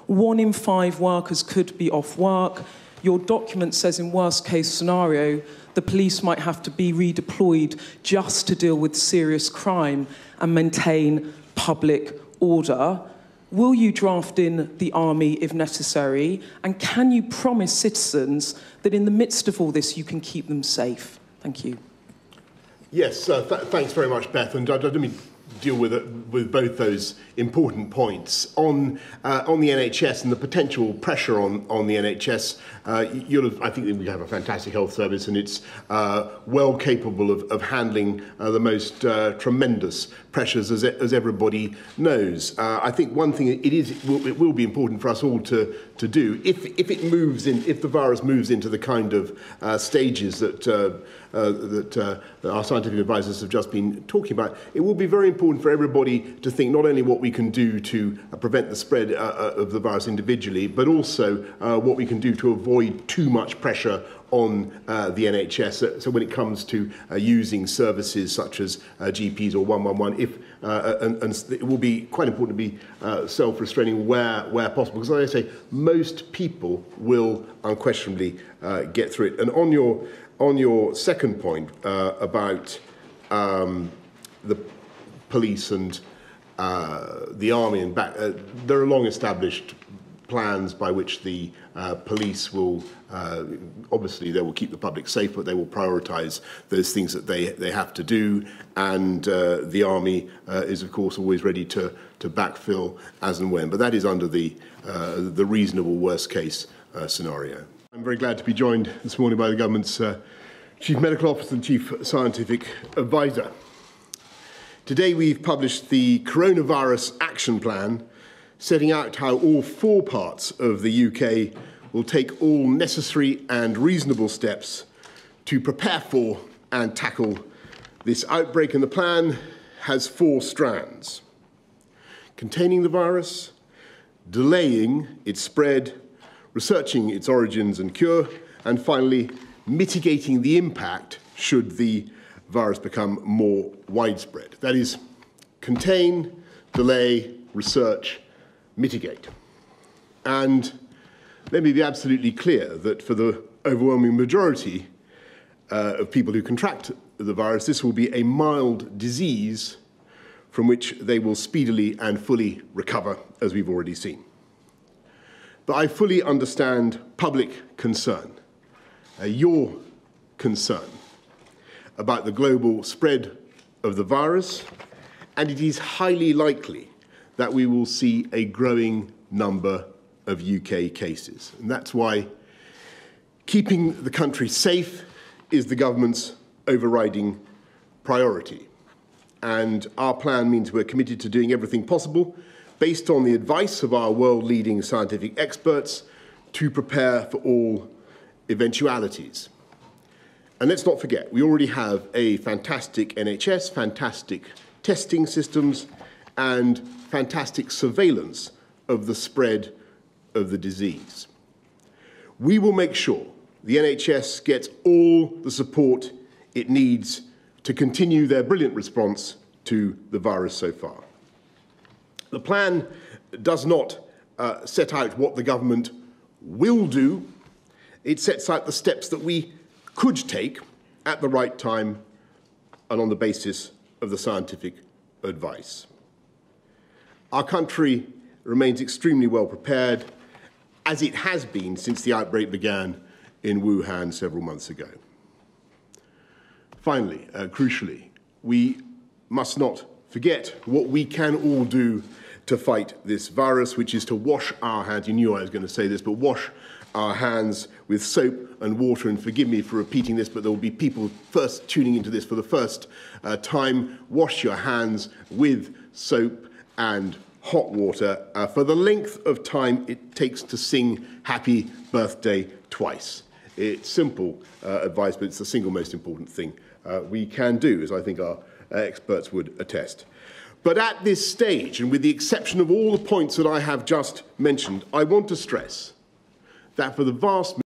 1 in 5 workers could be off work. Your document says in worst case scenario, the police might have to be redeployed just to deal with serious crime and maintain public order. Will you draft in the army if necessary? And can you promise citizens that in the midst of all this, you can keep them safe? Thank you. Yes, thanks very much, Beth. And let me deal with both those important points. On the NHS and the potential pressure on the NHS, I think that we have a fantastic health service, and it's well capable of handling the most tremendous pressures, as everybody knows. I think one thing it will be important for us all to do, if the virus moves into the kind of stages that our scientific advisors have just been talking about, it will be very important for everybody to think not only what we can do to prevent the spread of the virus individually, but also what we can do to avoid too much pressure on the NHS. So when it comes to using services such as GPs or 111, and it will be quite important to be self-restraining where possible, because as I say, most people will unquestionably get through it. And on your second point about the police and the army and back, there are long-established plans by which the police will, obviously they will keep the public safe, but they will prioritise those things that they have to do, and the army is of course always ready to backfill as and when, but that is under the reasonable worst case scenario. I'm very glad to be joined this morning by the government's Chief Medical Officer and Chief Scientific Advisor. Today we've published the Coronavirus Action Plan, setting out how all 4 parts of the UK will take all necessary and reasonable steps to prepare for and tackle this outbreak. And the plan has 4 strands: containing the virus, delaying its spread, researching its origins and cure, and finally, mitigating the impact should the virus become more widespread. That is, contain, delay, research, mitigate. And let me be absolutely clear that for the overwhelming majority of people who contract the virus, this will be a mild disease from which they will speedily and fully recover, as we've already seen. But I fully understand public concern, your concern about the global spread of the virus, and it is highly likely that we will see a growing number of UK cases. And that's why keeping the country safe is the government's overriding priority. And our plan means we're committed to doing everything possible, based on the advice of our world-leading scientific experts, to prepare for all eventualities. And let's not forget, we already have a fantastic NHS, fantastic testing systems, and fantastic surveillance of the spread of the disease. We will make sure the NHS gets all the support it needs to continue their brilliant response to the virus so far. The plan does not set out what the government will do. It sets out the steps that we could take at the right time and on the basis of the scientific advice. Our country remains extremely well prepared, as it has been since the outbreak began in Wuhan several months ago. Finally, crucially, we must not forget what we can all do to fight this virus, which is to wash our hands. You knew I was going to say this, but wash our hands with soap and water. And forgive me for repeating this, but there will be people first tuning into this for the first time. Wash your hands with soap and hot water for the length of time it takes to sing Happy Birthday twice. It's simple advice, but it's the single most important thing we can do, as I think our experts would attest. But at this stage, and with the exception of all the points that I have just mentioned, I want to stress that for the vast